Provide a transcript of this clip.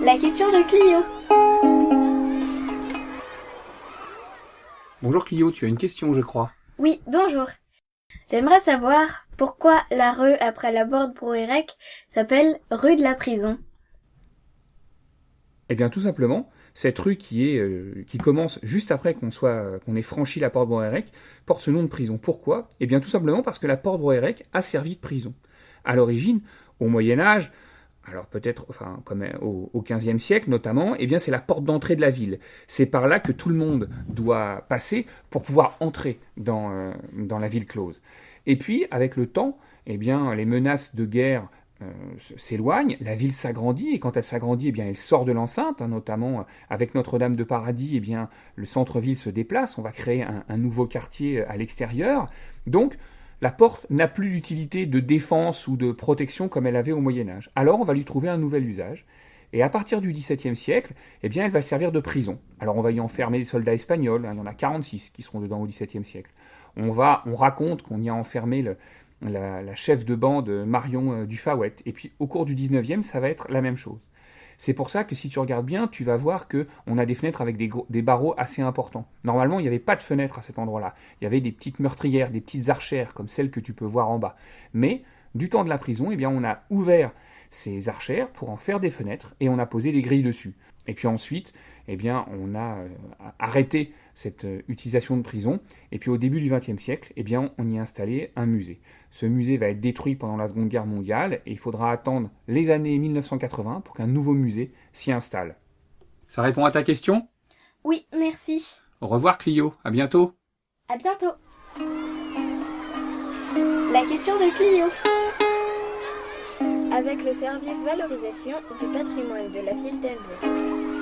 La question de Clio. Bonjour Clio, tu as une question je crois. Oui, bonjour. J'aimerais savoir pourquoi la rue après la porte Brouérec s'appelle rue de la prison. Eh bien tout simplement, cette rue qui commence juste après qu'on ait franchi la porte Broérec porte ce nom de prison. Pourquoi? Eh bien tout simplement parce que la porte Broérec a servi de prison. À l'origine, au Moyen Âge, alors peut-être, enfin, comme au XVe siècle notamment, eh bien c'est la porte d'entrée de la ville. C'est par là que tout le monde doit passer pour pouvoir entrer dans la ville close. Et puis, avec le temps, eh bien les menaces de guerre s'éloignent, la ville s'agrandit, et quand elle s'agrandit, eh bien elle sort de l'enceinte, hein, notamment avec Notre-Dame de Paradis, eh bien le centre-ville se déplace, on va créer un nouveau quartier à l'extérieur. Donc, la porte n'a plus d'utilité de défense ou de protection comme elle avait au Moyen Âge. Alors on va lui trouver un nouvel usage. Et à partir du XVIIe siècle, eh bien, elle va servir de prison. Alors on va y enfermer des soldats espagnols, hein, il y en a 46 qui seront dedans au XVIIe siècle. On raconte qu'on y a enfermé la chef de bande Marion Dufawet. Et puis au cours du XIXe, ça va être la même chose. C'est pour ça que si tu regardes bien, tu vas voir qu'on a des fenêtres avec des barreaux assez importants. Normalement, il n'y avait pas de fenêtres à cet endroit-là. Il y avait des petites meurtrières, des petites archères, comme celles que tu peux voir en bas. Mais, du temps de la prison, eh bien, on a ouvert ces archères pour en faire des fenêtres et on a posé des grilles dessus. Et puis ensuite, eh bien, on a arrêté cette utilisation de prison. Et puis au début du XXe siècle, eh bien, on y a installé un musée. Ce musée va être détruit pendant la Seconde Guerre mondiale et il faudra attendre les années 1980 pour qu'un nouveau musée s'y installe. Ça répond à ta question? Oui, merci. Au revoir Clio, à bientôt. À bientôt. La question de Clio. Avec le service valorisation du patrimoine de la ville d'Elbeuf.